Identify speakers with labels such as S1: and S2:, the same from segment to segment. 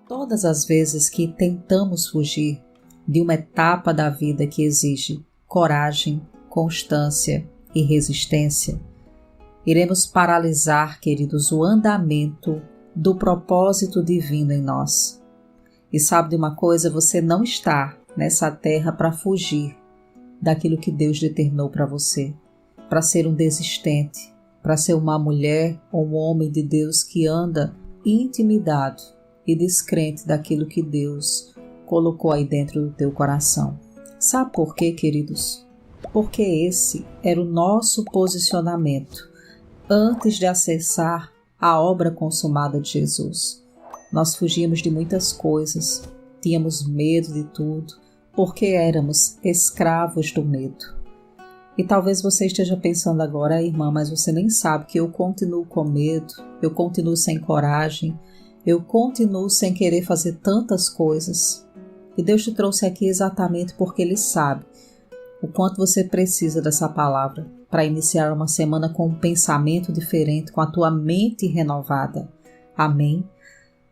S1: Todas as vezes que tentamos fugir de uma etapa da vida que exige coragem, constância e resistência, iremos paralisar, queridos, o andamento do propósito divino em nós. E sabe de uma coisa? Você não está nessa terra para fugir daquilo que Deus determinou para você, para ser um desistente, para ser uma mulher ou um homem de Deus que anda intimidado e descrente daquilo que Deus colocou aí dentro do teu coração. Sabe por quê, queridos? Porque esse era o nosso posicionamento antes de acessar a obra consumada de Jesus. Nós fugíamos de muitas coisas, tínhamos medo de tudo, porque éramos escravos do medo. E talvez você esteja pensando agora, irmã, mas você nem sabe que eu continuo com medo, eu continuo sem coragem, eu continuo sem querer fazer tantas coisas. E Deus te trouxe aqui exatamente porque Ele sabe o quanto você precisa dessa palavra para iniciar uma semana com um pensamento diferente, com a tua mente renovada. Amém?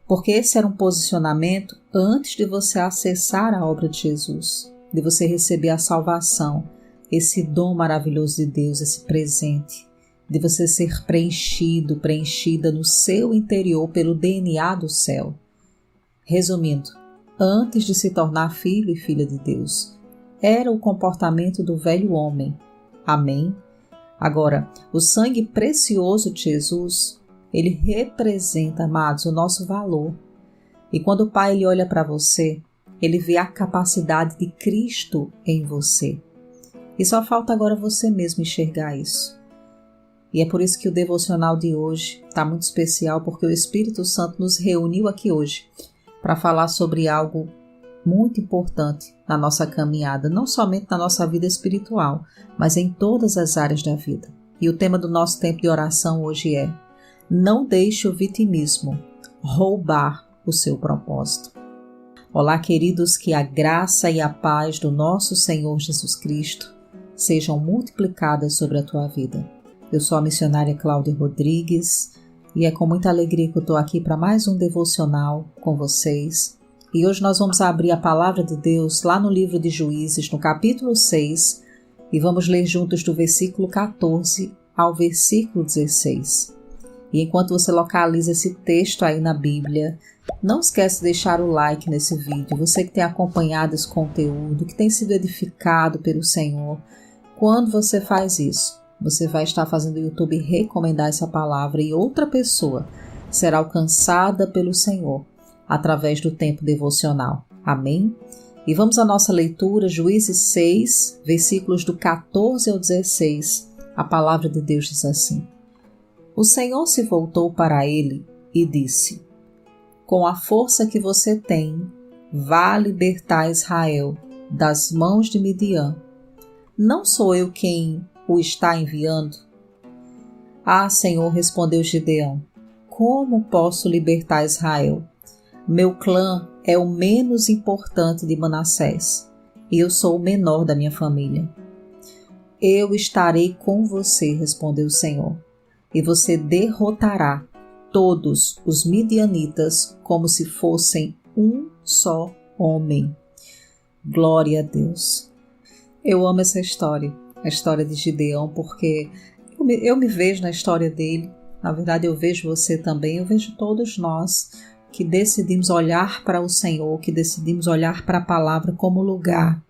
S1: Porque esse era um posicionamento antes de você acessar a obra de Jesus, de você receber a salvação, esse dom maravilhoso de Deus, esse presente, de você ser preenchido, preenchida no seu interior pelo DNA do céu. Resumindo, antes de se tornar filho e filha de Deus, era o comportamento do velho homem. Amém? Agora, o sangue precioso de Jesus, ele representa, amados, o nosso valor. E quando o Pai ele olha para você, ele vê a capacidade de Cristo em você. E só falta agora você mesmo enxergar isso. E é por isso que o devocional de hoje está muito especial, porque o Espírito Santo nos reuniu aqui hoje para falar sobre algo muito importante na nossa caminhada, não somente na nossa vida espiritual, mas em todas as áreas da vida. E o tema do nosso tempo de oração hoje é: não deixe o vitimismo roubar o seu propósito. Olá, queridos, que a graça e a paz do nosso Senhor Jesus Cristo sejam multiplicadas sobre a tua vida. Eu sou a missionária Cláudia Rodrigues e é com muita alegria que eu estou aqui para mais um devocional com vocês. E hoje nós vamos abrir a palavra de Deus lá no livro de Juízes, no capítulo 6, e vamos ler juntos do versículo 14 ao versículo 16. E enquanto você localiza esse texto aí na Bíblia, não esquece de deixar o like nesse vídeo. Você que tem acompanhado esse conteúdo, que tem sido edificado pelo Senhor, quando você faz isso, você vai estar fazendo o YouTube recomendar essa palavra e outra pessoa será alcançada pelo Senhor através do tempo devocional. Amém? E vamos à nossa leitura, Juízes 6, versículos do 14 ao 16. A palavra de Deus diz assim: O Senhor se voltou para ele e disse: Com a força que você tem, vá libertar Israel das mãos de Midian. Não sou eu quem o está enviando? Ah, Senhor, respondeu Gideão, como posso libertar Israel? Meu clã é o menos importante de Manassés, e eu sou o menor da minha família. Eu estarei com você, respondeu o Senhor, e você derrotará todos os midianitas como se fossem um só homem. Glória a Deus. Eu amo essa história, a história de Gideão, porque eu me vejo na história dele. Na verdade, eu vejo você também, eu vejo todos nós que decidimos olhar para o Senhor, que decidimos olhar para a palavra como lugar,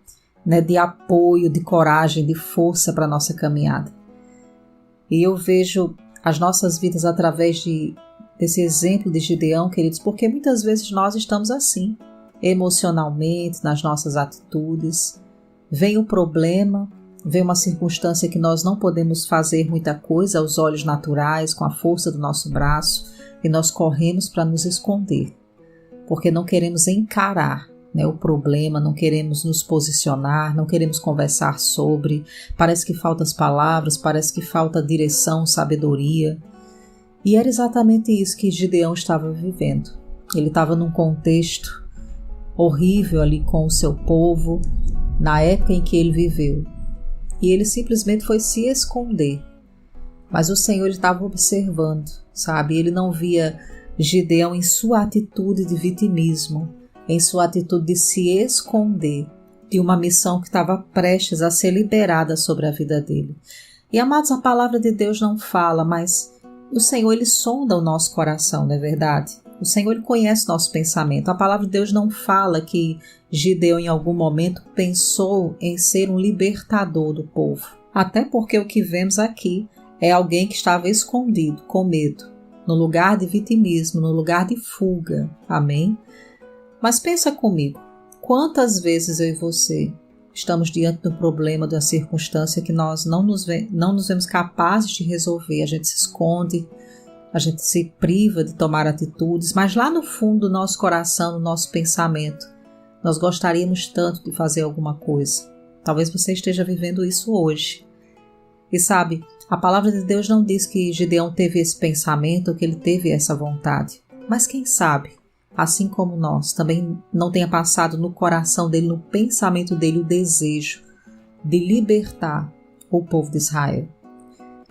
S1: né, de apoio, de coragem, de força para a nossa caminhada. E eu vejo as nossas vidas através desse exemplo de Gideão, queridos, porque muitas vezes nós estamos assim, emocionalmente, nas nossas atitudes. Vem o problema, vem uma circunstância que nós não podemos fazer muita coisa aos olhos naturais, com a força do nosso braço, e nós corremos para nos esconder, porque não queremos encarar, né, o problema, não queremos nos posicionar, não queremos conversar sobre, parece que faltam as palavras, parece que falta direção, sabedoria. E era exatamente isso que Gideão estava vivendo. Ele estava num contexto horrível ali com o seu povo, na época em que ele viveu. E ele simplesmente foi se esconder. Mas o Senhor estava observando, sabe? Ele não via Gideão, em sua atitude de vitimismo, em sua atitude de se esconder de uma missão que estava prestes a ser liberada sobre a vida dele. E, amados, a palavra de Deus não fala, mas o Senhor, Ele sonda o nosso coração, não é verdade? O Senhor, Ele conhece nosso pensamento. A palavra de Deus não fala que Gideão, em algum momento, pensou em ser um libertador do povo. Até porque o que vemos aqui é alguém que estava escondido, com medo, no lugar de vitimismo, no lugar de fuga. Amém? Mas pensa comigo, quantas vezes eu e você estamos diante do problema, da circunstância que nós não nos vemos capazes de resolver, a gente se esconde, a gente se priva de tomar atitudes, mas lá no fundo do nosso coração, no nosso pensamento, nós gostaríamos tanto de fazer alguma coisa. Talvez você esteja vivendo isso hoje. E sabe, a palavra de Deus não diz que Gideão teve esse pensamento, que ele teve essa vontade. Mas quem sabe, assim como nós, também não tenha passado no coração dele, no pensamento dele, o desejo de libertar o povo de Israel.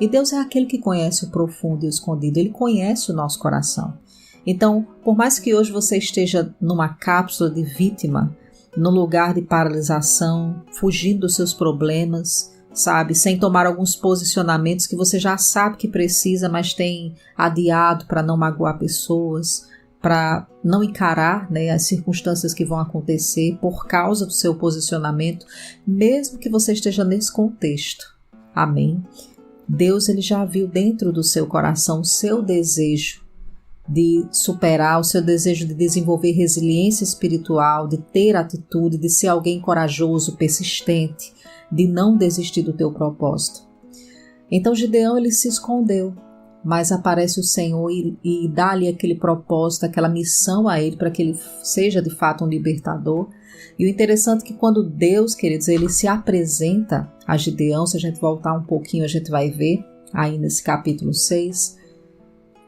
S1: E Deus é aquele que conhece o profundo e o escondido, Ele conhece o nosso coração. Então, por mais que hoje você esteja numa cápsula de vítima, no lugar de paralisação, fugindo dos seus problemas, sabe, sem tomar alguns posicionamentos que você já sabe que precisa, mas tem adiado para não magoar pessoas, para não encarar, né, as circunstâncias que vão acontecer por causa do seu posicionamento, mesmo que você esteja nesse contexto. Amém? Deus, Ele já viu dentro do seu coração o seu desejo de superar, o seu desejo de desenvolver resiliência espiritual, de ter atitude, de ser alguém corajoso, persistente, de não desistir do teu propósito. Então Gideão, ele se escondeu, mas aparece o Senhor e dá-lhe aquele propósito, aquela missão a ele para que ele seja de fato um libertador. E o interessante é que quando Deus, queridos, ele se apresenta a Gideão, se a gente voltar um pouquinho, a gente vai ver aí nesse capítulo 6,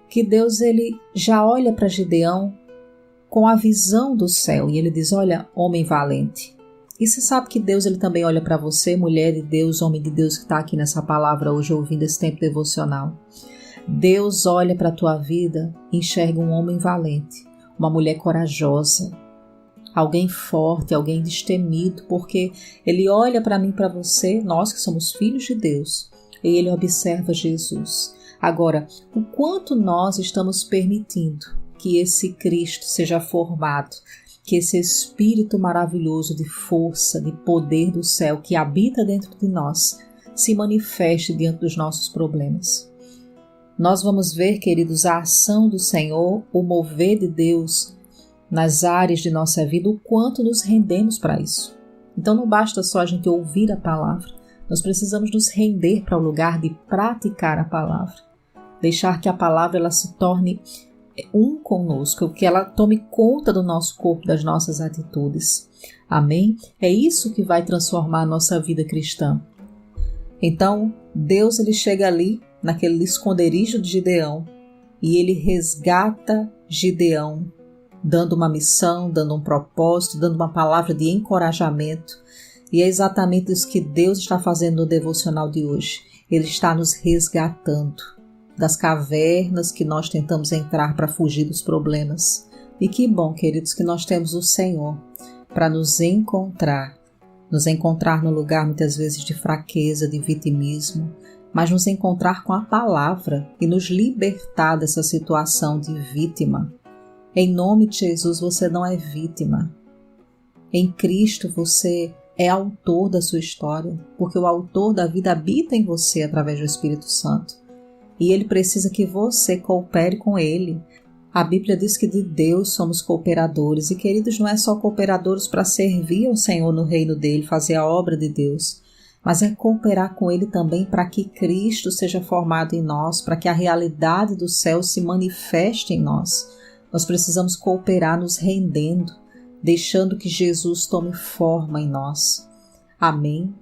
S1: que Deus, ele já olha para Gideão com a visão do céu e ele diz: olha, homem valente. E você sabe que Deus, ele também olha para você, mulher de Deus, homem de Deus, que está aqui nessa palavra hoje ouvindo esse tempo devocional. Deus olha para a tua vida e enxerga um homem valente, uma mulher corajosa, alguém forte, alguém destemido, porque Ele olha para mim e para você, nós que somos filhos de Deus, e Ele observa Jesus. Agora, o quanto nós estamos permitindo que esse Cristo seja formado, que esse Espírito maravilhoso de força, de poder do céu que habita dentro de nós, se manifeste diante dos nossos problemas. Nós vamos ver, queridos, a ação do Senhor, o mover de Deus nas áreas de nossa vida, o quanto nos rendemos para isso. Então não basta só a gente ouvir a palavra, nós precisamos nos render para o lugar de praticar a palavra. Deixar que a palavra ela se torne um conosco, que ela tome conta do nosso corpo, das nossas atitudes. Amém? É isso que vai transformar a nossa vida cristã. Então, Deus, ele chega ali, naquele esconderijo de Gideão, e ele resgata Gideão, dando uma missão, dando um propósito, dando uma palavra de encorajamento. E é exatamente isso que Deus está fazendo no devocional de hoje. Ele está nos resgatando das cavernas que nós tentamos entrar para fugir dos problemas. E que bom, queridos, que nós temos o Senhor para nos encontrar no lugar muitas vezes de fraqueza, de vitimismo, mas nos encontrar com a palavra e nos libertar dessa situação de vítima. Em nome de Jesus, você não é vítima. Em Cristo você é autor da sua história, porque o autor da vida habita em você através do Espírito Santo. E Ele precisa que você coopere com Ele. A Bíblia diz que de Deus somos cooperadores. E, queridos, não é só cooperadores para servir ao Senhor no reino dEle, fazer a obra de Deus, mas é cooperar com Ele também para que Cristo seja formado em nós, para que a realidade do céu se manifeste em nós. Nós precisamos cooperar nos rendendo, deixando que Jesus tome forma em nós. Amém?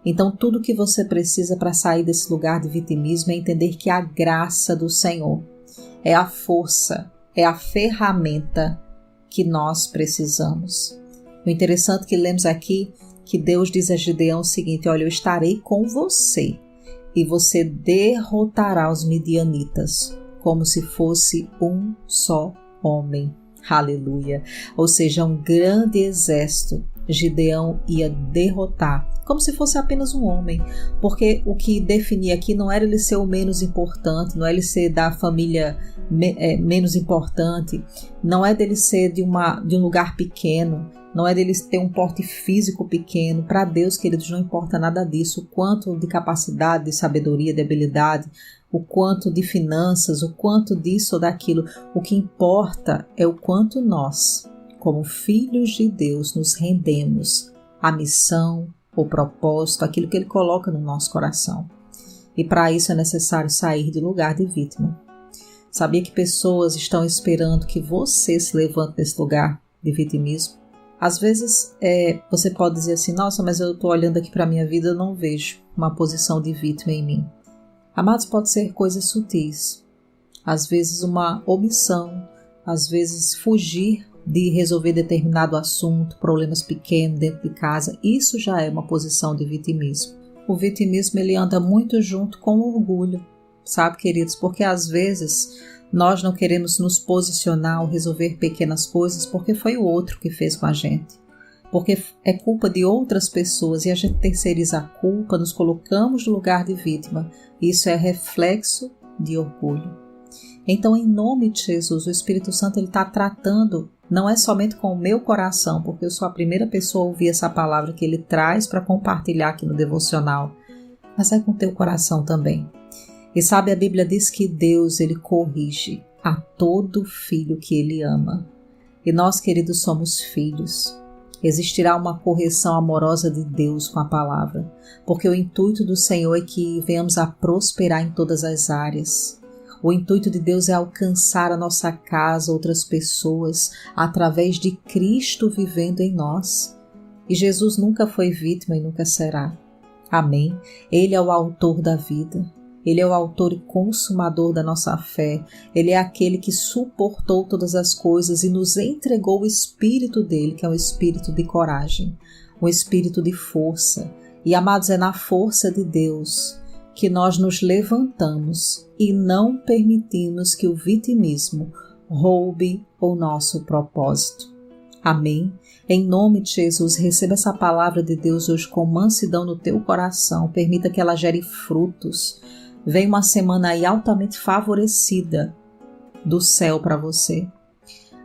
S1: Então, tudo que você precisa para sair desse lugar de vitimismo é entender que a graça do Senhor é a força, é a ferramenta que nós precisamos. O interessante que lemos aqui, que Deus diz a Gideão o seguinte: olha, eu estarei com você e você derrotará os midianitas como se fosse um só homem. Aleluia! Ou seja, um grande exército Gideão ia derrotar, como se fosse apenas um homem, porque o que definia aqui não era ele ser o menos importante, não é ele ser da família menos importante, não é dele ser de um lugar pequeno, não é dele ter um porte físico pequeno. Para Deus, queridos, não importa nada disso, o quanto de capacidade, de sabedoria, de habilidade, o quanto de finanças, o quanto disso ou daquilo. O que importa é o quanto nós, como filhos de Deus, nos rendemos à missão, ao propósito, aquilo que Ele coloca no nosso coração. E para isso é necessário sair do lugar de vítima. Sabia que pessoas estão esperando que você se levante desse lugar de vitimismo? Às vezes você pode dizer assim, nossa, mas eu estou olhando aqui para a minha vida e eu não vejo uma posição de vítima em mim. Amados, pode ser coisas sutis. Às vezes uma omissão, às vezes fugir de resolver determinado assunto, problemas pequenos dentro de casa. Isso já é uma posição de vitimismo. O vitimismo ele anda muito junto com o orgulho, sabe, queridos? Porque às vezes nós não queremos nos posicionar ou resolver pequenas coisas porque foi o outro que fez com a gente. Porque é culpa de outras pessoas e a gente terceiriza a culpa, nos colocamos no lugar de vítima. Isso é reflexo de orgulho. Então, em nome de Jesus, o Espírito Santo está tratando, não é somente com o meu coração, porque eu sou a primeira pessoa a ouvir essa palavra que Ele traz para compartilhar aqui no devocional, mas é com o teu coração também. E sabe, a Bíblia diz que Deus, Ele corrige a todo filho que Ele ama. E nós, queridos, somos filhos. Existirá uma correção amorosa de Deus com a palavra, porque o intuito do Senhor é que venhamos a prosperar em todas as áreas. O intuito de Deus é alcançar a nossa casa, outras pessoas, através de Cristo vivendo em nós. E Jesus nunca foi vítima e nunca será. Amém? Ele é o autor da vida. Ele é o autor e consumador da nossa fé. Ele é aquele que suportou todas as coisas e nos entregou o Espírito dele, que é um espírito de coragem, um espírito de força. E, amados, é na força de Deus que nós nos levantamos e não permitimos que o vitimismo roube o nosso propósito. Amém? Em nome de Jesus, receba essa palavra de Deus hoje com mansidão no teu coração. Permita que ela gere frutos. Vem uma semana aí altamente favorecida do céu para você.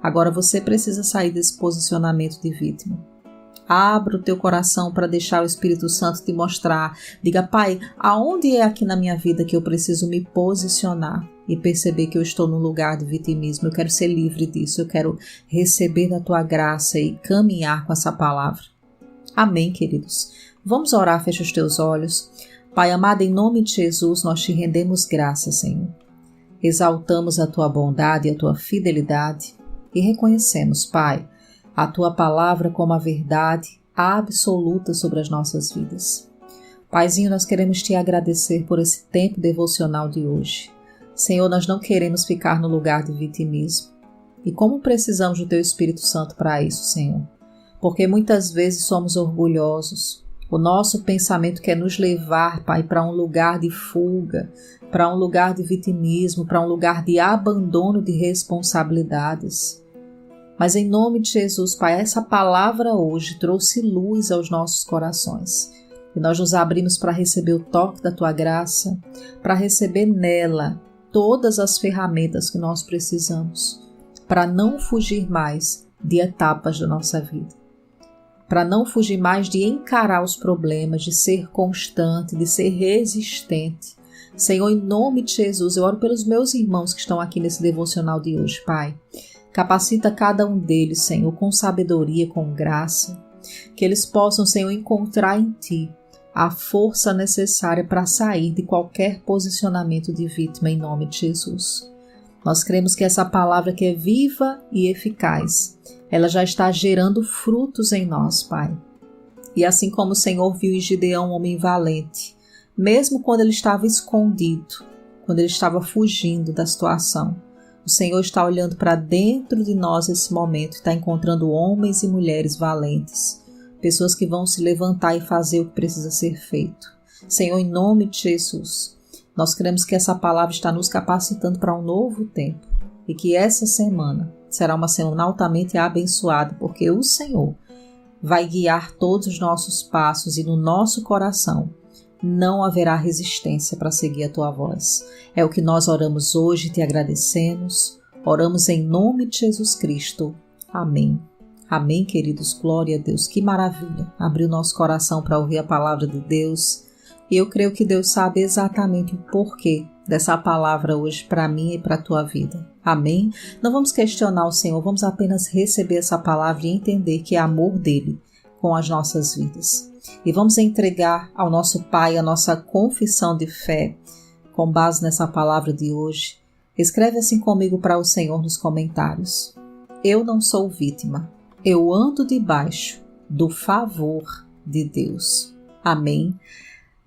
S1: Agora você precisa sair desse posicionamento de vítima. Abra o teu coração para deixar o Espírito Santo te mostrar. Diga, Pai, aonde é aqui na minha vida que eu preciso me posicionar e perceber que eu estou num lugar de vitimismo? Eu quero ser livre disso, eu quero receber da tua graça e caminhar com essa palavra. Amém, queridos? Vamos orar, fecha os teus olhos. Pai amado, em nome de Jesus, nós te rendemos graças, Senhor. Exaltamos a tua bondade e a tua fidelidade e reconhecemos, Pai, a tua palavra como a verdade absoluta sobre as nossas vidas. Paizinho, nós queremos te agradecer por esse tempo devocional de hoje. Senhor, nós não queremos ficar no lugar de vitimismo. E como precisamos do teu Espírito Santo para isso, Senhor? Porque muitas vezes somos orgulhosos. O nosso pensamento quer nos levar, Pai, para um lugar de fuga, para um lugar de vitimismo, para um lugar de abandono de responsabilidades. Mas em nome de Jesus, Pai, essa palavra hoje trouxe luz aos nossos corações. E nós nos abrimos para receber o toque da Tua graça, para receber nela todas as ferramentas que nós precisamos, para não fugir mais de etapas da nossa vida. Para não fugir mais de encarar os problemas, de ser constante, de ser resistente. Senhor, em nome de Jesus, eu oro pelos meus irmãos que estão aqui nesse devocional de hoje, Pai. Capacita cada um deles, Senhor, com sabedoria, com graça, que eles possam, Senhor, encontrar em Ti a força necessária para sair de qualquer posicionamento de vítima, em nome de Jesus. Nós cremos que essa palavra que é viva e eficaz, ela já está gerando frutos em nós, Pai. E assim como o Senhor viu em Gideão um homem valente, mesmo quando ele estava escondido, quando ele estava fugindo da situação, o Senhor está olhando para dentro de nós nesse momento, está encontrando homens e mulheres valentes, pessoas que vão se levantar e fazer o que precisa ser feito. Senhor, em nome de Jesus, Nós cremos que essa palavra está nos capacitando para um novo tempo e que essa semana será uma semana altamente abençoada, porque o Senhor vai guiar todos os nossos passos e no nosso coração não haverá resistência para seguir a tua voz. É o que nós oramos hoje e te agradecemos. Oramos em nome de Jesus Cristo. Amém. Amém, queridos. Glória a Deus. Que maravilha. Abrir o nosso coração para ouvir a palavra de Deus. E eu creio que Deus sabe exatamente o porquê dessa palavra hoje para mim e para a tua vida. Amém? Não vamos questionar o Senhor, vamos apenas receber essa palavra e entender que é amor dele com as nossas vidas. E vamos entregar ao nosso Pai a nossa confissão de fé com base nessa palavra de hoje. Escreve assim comigo para o Senhor nos comentários. Eu não sou vítima, eu ando debaixo do favor de Deus. Amém?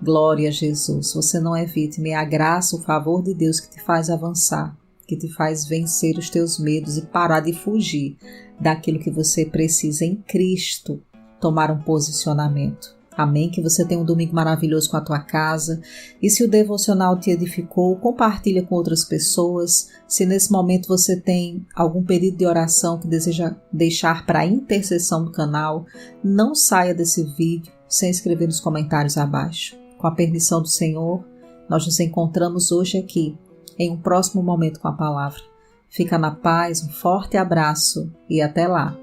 S1: Glória a Jesus. Você não é vítima, é a graça, o favor de Deus que te faz avançar, que te faz vencer os teus medos e parar de fugir daquilo que você precisa em Cristo, tomar um posicionamento. Amém? Que você tenha um domingo maravilhoso com a tua casa. E se o devocional te edificou, compartilha com outras pessoas. Se nesse momento você tem algum pedido de oração que deseja deixar para a intercessão do canal, não saia desse vídeo sem escrever nos comentários abaixo. Com a permissão do Senhor, nós nos encontramos hoje aqui, em um próximo momento com a palavra. Fica na paz, um forte abraço e até lá.